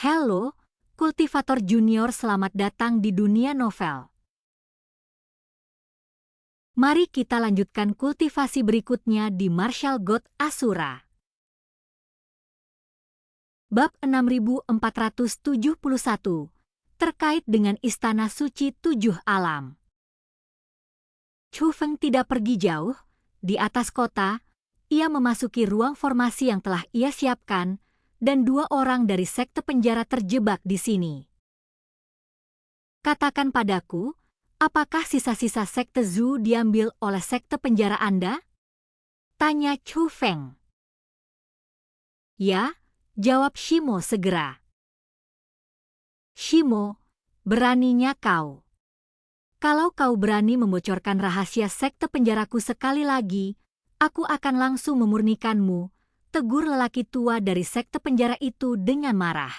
Halo, kultivator junior, selamat datang di dunia novel. Mari kita lanjutkan kultivasi berikutnya di Martial God Asura. Bab 6471, terkait dengan Istana Suci Tujuh Alam. Chu Feng tidak pergi jauh. Di atas kota, ia memasuki ruang formasi yang telah ia siapkan, dan dua orang dari sekte penjara terjebak di sini. Katakan padaku, apakah sisa-sisa sekte Zhu diambil oleh sekte penjara Anda? Tanya Chu Feng. Ya, jawab Shimo segera. Shimo, beraninya kau. Kalau kau berani membocorkan rahasia sekte penjaraku sekali lagi, aku akan langsung memurnikanmu, tegur lelaki tua dari sekte penjara itu dengan marah.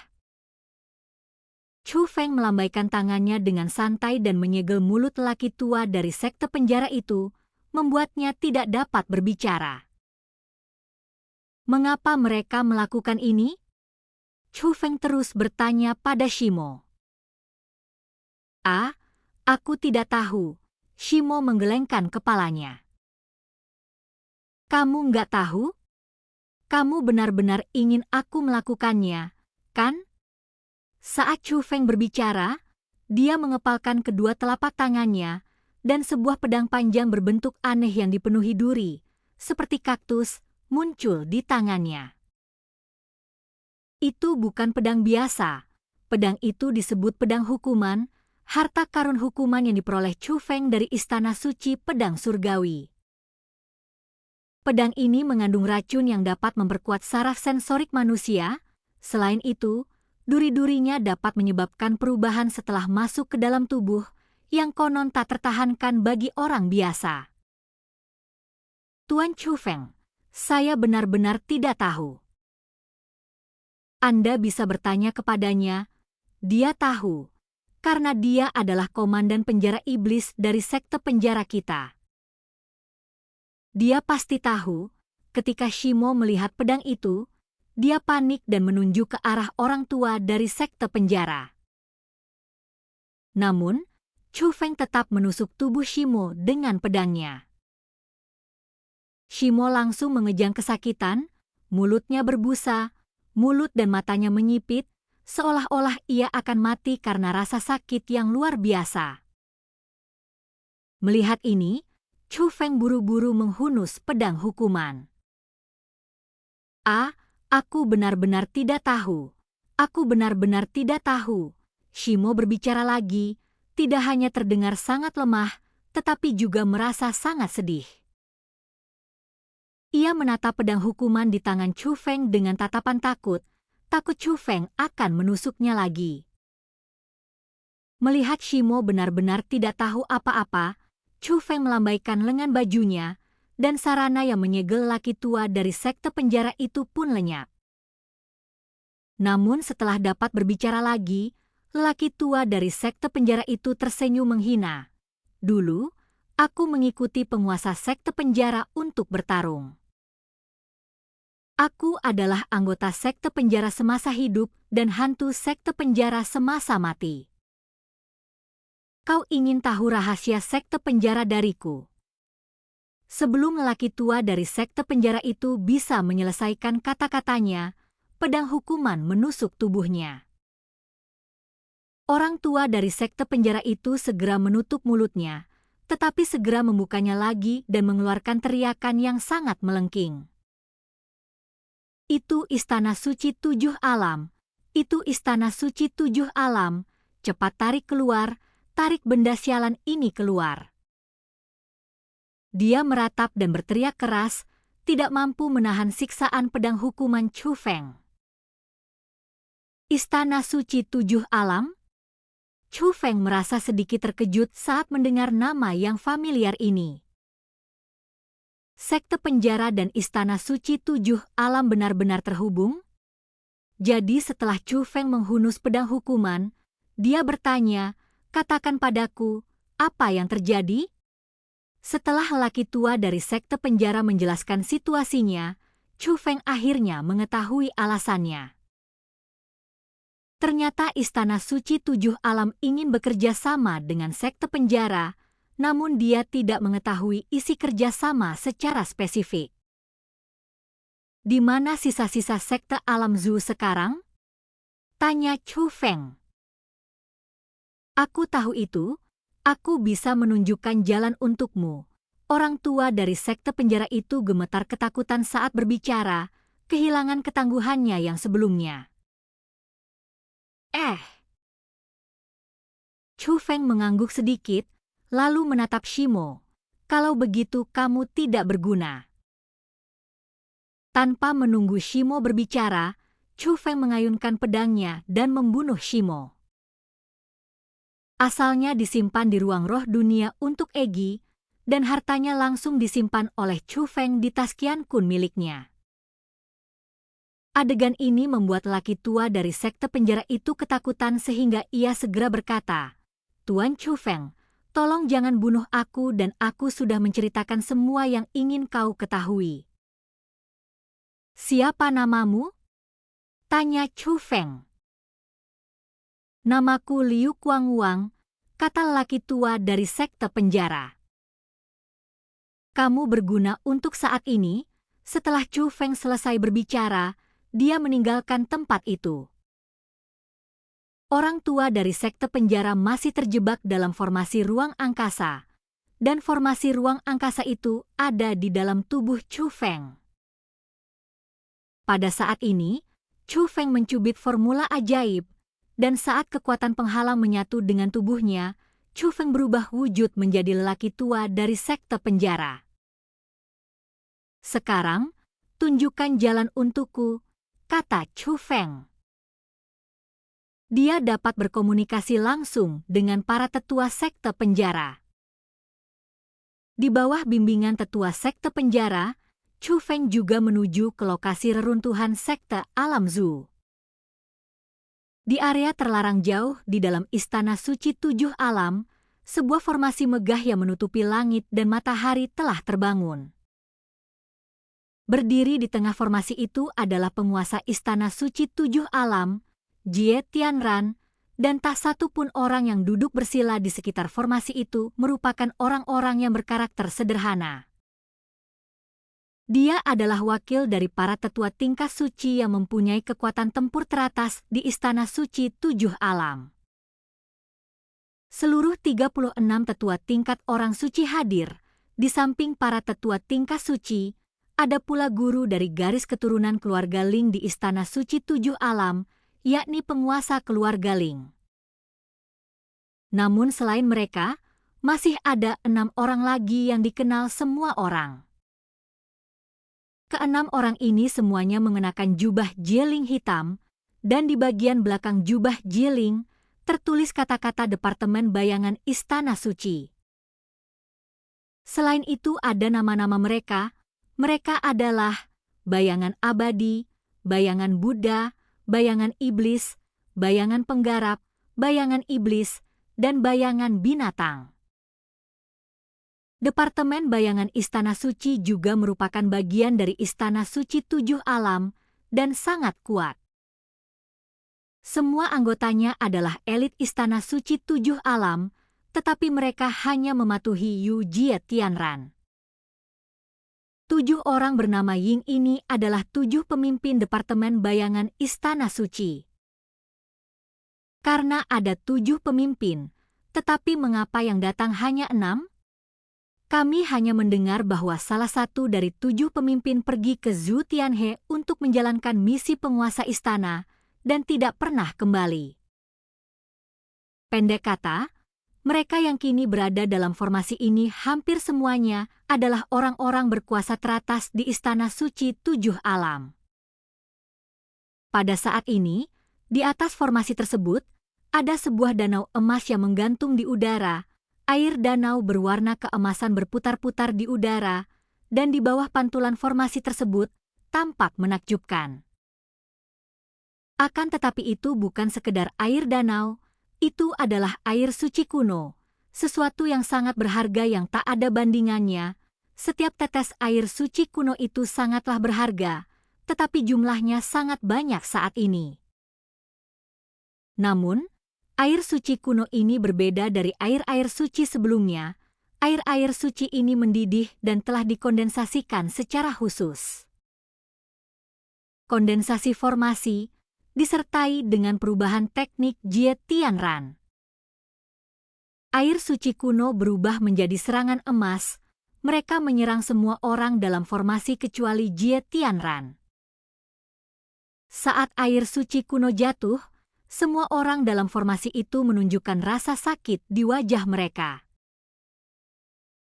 Chu Feng melambaikan tangannya dengan santai dan menyegel mulut lelaki tua dari sekte penjara itu, membuatnya tidak dapat berbicara. Mengapa mereka melakukan ini? Chu Feng terus bertanya pada Shimo. Aku tidak tahu. Shimo menggelengkan kepalanya. Kamu nggak tahu? Kamu benar-benar ingin aku melakukannya, kan? Saat Chu Feng berbicara, dia mengepalkan kedua telapak tangannya, dan sebuah pedang panjang berbentuk aneh yang dipenuhi duri, seperti kaktus, muncul di tangannya. Itu bukan pedang biasa. Pedang itu disebut pedang hukuman, harta karun hukuman yang diperoleh Chu Feng dari Istana Suci Pedang Surgawi. Pedang ini mengandung racun yang dapat memperkuat saraf sensorik manusia. Selain itu, duri-durinya dapat menyebabkan perubahan setelah masuk ke dalam tubuh yang konon tak tertahankan bagi orang biasa. Tuan Chu Feng, saya benar-benar tidak tahu. Anda bisa bertanya kepadanya, dia tahu, karena dia adalah komandan penjara iblis dari sekte penjara kita. Dia pasti tahu, ketika Shimo melihat pedang itu, dia panik dan menunjuk ke arah orang tua dari sekte penjara. Namun, Chu Feng tetap menusuk tubuh Shimo dengan pedangnya. Shimo langsung mengejang kesakitan, mulutnya berbusa, mulut dan matanya menyipit, seolah-olah ia akan mati karena rasa sakit yang luar biasa. Melihat ini, Chu Feng buru-buru menghunus pedang hukuman. Aku benar-benar tidak tahu. Aku benar-benar tidak tahu. Shimo berbicara lagi, tidak hanya terdengar sangat lemah, tetapi juga merasa sangat sedih. Ia menatap pedang hukuman di tangan Chu Feng dengan tatapan takut Chu Feng akan menusuknya lagi. Melihat Shimo benar-benar tidak tahu apa-apa, Chu Feng melambaikan lengan bajunya, dan sarana yang menyegel laki tua dari sekte penjara itu pun lenyap. Namun setelah dapat berbicara lagi, lelaki tua dari sekte penjara itu tersenyum menghina. Dulu, aku mengikuti penguasa sekte penjara untuk bertarung. Aku adalah anggota sekte penjara semasa hidup dan hantu sekte penjara semasa mati. Kau ingin tahu rahasia sekte penjara dariku? Sebelum lelaki tua dari sekte penjara itu bisa menyelesaikan kata-katanya, pedang hukuman menusuk tubuhnya. Orang tua dari sekte penjara itu segera menutup mulutnya, tetapi segera membukanya lagi dan mengeluarkan teriakan yang sangat melengking. Itu Istana Suci Tujuh Alam, itu Istana Suci Tujuh Alam, cepat tarik keluar, tarik benda sialan ini keluar. Dia meratap dan berteriak keras, tidak mampu menahan siksaan pedang hukuman Chu Feng. Istana Suci Tujuh Alam? Chu Feng merasa sedikit terkejut saat mendengar nama yang familiar ini. Sekte penjara dan Istana Suci Tujuh Alam benar-benar terhubung? Jadi setelah Chu Feng menghunus pedang hukuman, dia bertanya, katakan padaku, apa yang terjadi? Setelah lelaki tua dari sekte penjara menjelaskan situasinya, Chu Feng akhirnya mengetahui alasannya. Ternyata Istana Suci Tujuh Alam ingin bekerja sama dengan sekte penjara, namun dia tidak mengetahui isi kerjasama secara spesifik. Di mana sisa-sisa sekte Alam Zu sekarang? Tanya Chu Feng. Aku tahu itu, aku bisa menunjukkan jalan untukmu. Orang tua dari sekte penjara itu gemetar ketakutan saat berbicara, kehilangan ketangguhannya yang sebelumnya. Chu Feng mengangguk sedikit, lalu menatap Shimo. Kalau begitu kamu tidak berguna. Tanpa menunggu Shimo berbicara, Chu Feng mengayunkan pedangnya dan membunuh Shimo. Asalnya disimpan di ruang roh dunia untuk Egi, dan hartanya langsung disimpan oleh Chu Feng di tas Qian Kun miliknya. Adegan ini membuat laki tua dari sekte penjara itu ketakutan sehingga ia segera berkata, "Tuan Chu Feng, tolong jangan bunuh aku dan aku sudah menceritakan semua yang ingin kau ketahui." "Siapa namamu?" tanya Chu Feng. "Namaku Liu Kuangwang," kata lelaki tua dari sekte penjara. "Kamu berguna untuk saat ini." Setelah Chu Feng selesai berbicara, dia meninggalkan tempat itu. Orang tua dari sekte penjara masih terjebak dalam formasi ruang angkasa, dan formasi ruang angkasa itu ada di dalam tubuh Chu Feng. Pada saat ini, Chu Feng mencubit formula ajaib, dan saat kekuatan penghalang menyatu dengan tubuhnya, Chu Feng berubah wujud menjadi lelaki tua dari sekte penjara. "Sekarang, tunjukkan jalan untukku," kata Chu Feng. Dia dapat berkomunikasi langsung dengan para tetua sekte penjara. Di bawah bimbingan tetua sekte penjara, Chu Feng juga menuju ke lokasi reruntuhan sekte Alam Zu. Di area terlarang jauh di dalam Istana Suci Tujuh Alam, sebuah formasi megah yang menutupi langit dan matahari telah terbangun. Berdiri di tengah formasi itu adalah penguasa Istana Suci Tujuh Alam, Jie Tianran, dan tak satu pun orang yang duduk bersila di sekitar formasi itu merupakan orang-orang yang berkarakter sederhana. Dia adalah wakil dari para tetua tingkat suci yang mempunyai kekuatan tempur teratas di Istana Suci Tujuh Alam. Seluruh 36 tetua tingkat orang suci hadir, di samping para tetua tingkat suci, ada pula guru dari garis keturunan keluarga Ling di Istana Suci Tujuh Alam, yakni penguasa keluarga Ling. Namun selain mereka, masih ada 6 orang lagi yang dikenal semua orang. Keenam orang ini semuanya mengenakan jubah Jieling hitam, dan di bagian belakang jubah Jieling tertulis kata-kata Departemen Bayangan Istana Suci. Selain itu ada nama-nama mereka. Mereka adalah bayangan abadi, bayangan Buddha, bayangan iblis, bayangan penggarap, bayangan iblis, dan bayangan binatang. Departemen Bayangan Istana Suci juga merupakan bagian dari Istana Suci Tujuh Alam dan sangat kuat. Semua anggotanya adalah elit Istana Suci Tujuh Alam, tetapi mereka hanya mematuhi Yu Jie Tianran. 7 orang bernama Ying ini adalah 7 pemimpin Departemen Bayangan Istana Suci. Karena ada 7 pemimpin, tetapi mengapa yang datang hanya 6? Kami hanya mendengar bahwa salah satu dari 7 pemimpin pergi ke Zhu Tianhe untuk menjalankan misi penguasa istana dan tidak pernah kembali. Pendek kata, mereka yang kini berada dalam formasi ini hampir semuanya adalah orang-orang berkuasa teratas di Istana Suci Tujuh Alam. Pada saat ini, di atas formasi tersebut, ada sebuah danau emas yang menggantung di udara. Air danau berwarna keemasan berputar-putar di udara, dan di bawah pantulan formasi tersebut tampak menakjubkan. Akan tetapi itu bukan sekedar air danau, itu adalah air suci kuno, sesuatu yang sangat berharga yang tak ada bandingannya. Setiap tetes air suci kuno itu sangatlah berharga, tetapi jumlahnya sangat banyak saat ini. Namun, air suci kuno ini berbeda dari air-air suci sebelumnya. Air-air suci ini mendidih dan telah dikondensasikan secara khusus. Kondensasi formasi disertai dengan perubahan teknik Jie Tianran. Air suci kuno berubah menjadi serangan emas. Mereka menyerang semua orang dalam formasi kecuali Jie Tianran. Saat air suci kuno jatuh, semua orang dalam formasi itu menunjukkan rasa sakit di wajah mereka.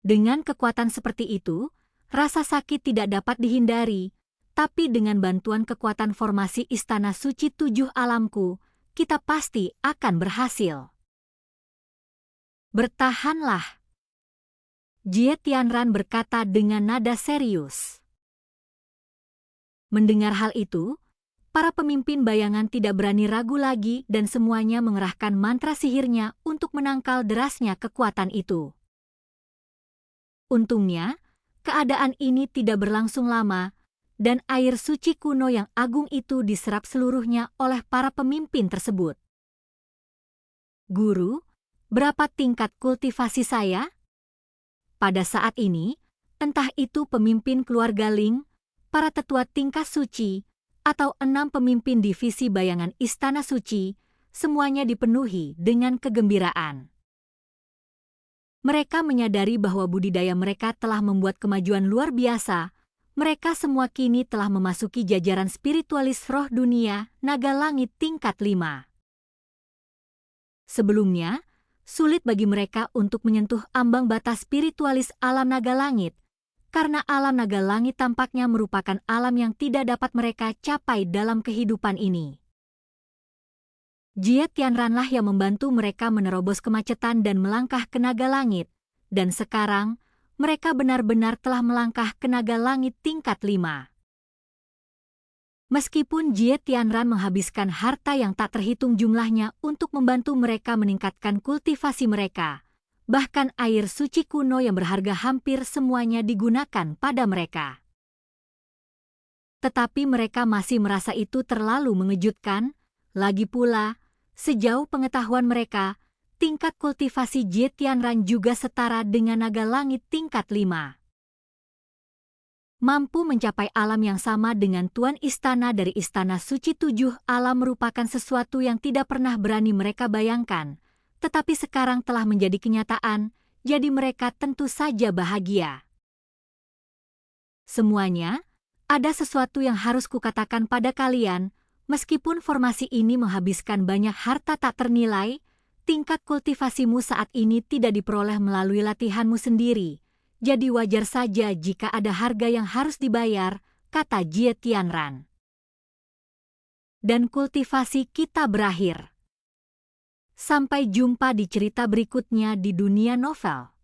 Dengan kekuatan seperti itu, rasa sakit tidak dapat dihindari, tapi dengan bantuan kekuatan formasi Istana Suci 7 Alamku, kita pasti akan berhasil. Bertahanlah. Jie Tianran berkata dengan nada serius. Mendengar hal itu, para pemimpin bayangan tidak berani ragu lagi dan semuanya mengerahkan mantra sihirnya untuk menangkal derasnya kekuatan itu. Untungnya, keadaan ini tidak berlangsung lama, dan air suci kuno yang agung itu diserap seluruhnya oleh para pemimpin tersebut. Guru, berapa tingkat kultivasi saya? Pada saat ini, entah itu pemimpin keluarga Ling, para tetua tingkat suci, atau 6 pemimpin divisi bayangan Istana Suci, semuanya dipenuhi dengan kegembiraan. Mereka menyadari bahwa budidaya mereka telah membuat kemajuan luar biasa. Mereka semua kini telah memasuki jajaran spiritualis roh dunia naga langit tingkat 5. Sebelumnya, sulit bagi mereka untuk menyentuh ambang batas spiritualis alam naga langit, karena alam naga langit tampaknya merupakan alam yang tidak dapat mereka capai dalam kehidupan ini. Jie Tianranlah yang membantu mereka menerobos kemacetan dan melangkah ke naga langit, dan sekarang mereka benar-benar telah melangkah ke naga langit tingkat 5. Meskipun Jie Tianran menghabiskan harta yang tak terhitung jumlahnya untuk membantu mereka meningkatkan kultivasi mereka, bahkan air suci kuno yang berharga hampir semuanya digunakan pada mereka. Tetapi mereka masih merasa itu terlalu mengejutkan, lagi pula, sejauh pengetahuan mereka, tingkat kultivasi Jie Tianran juga setara dengan naga langit tingkat 5. Mampu mencapai alam yang sama dengan Tuan Istana dari Istana Suci 7 Alam merupakan sesuatu yang tidak pernah berani mereka bayangkan, tetapi sekarang telah menjadi kenyataan, jadi mereka tentu saja bahagia. Semuanya, ada sesuatu yang harus kukatakan pada kalian. Meskipun formasi ini menghabiskan banyak harta tak ternilai, tingkat kultivasimu saat ini tidak diperoleh melalui latihanmu sendiri, jadi wajar saja jika ada harga yang harus dibayar, kata Jie Tianran. Dan kultivasi kita berakhir. Sampai jumpa di cerita berikutnya di dunia novel.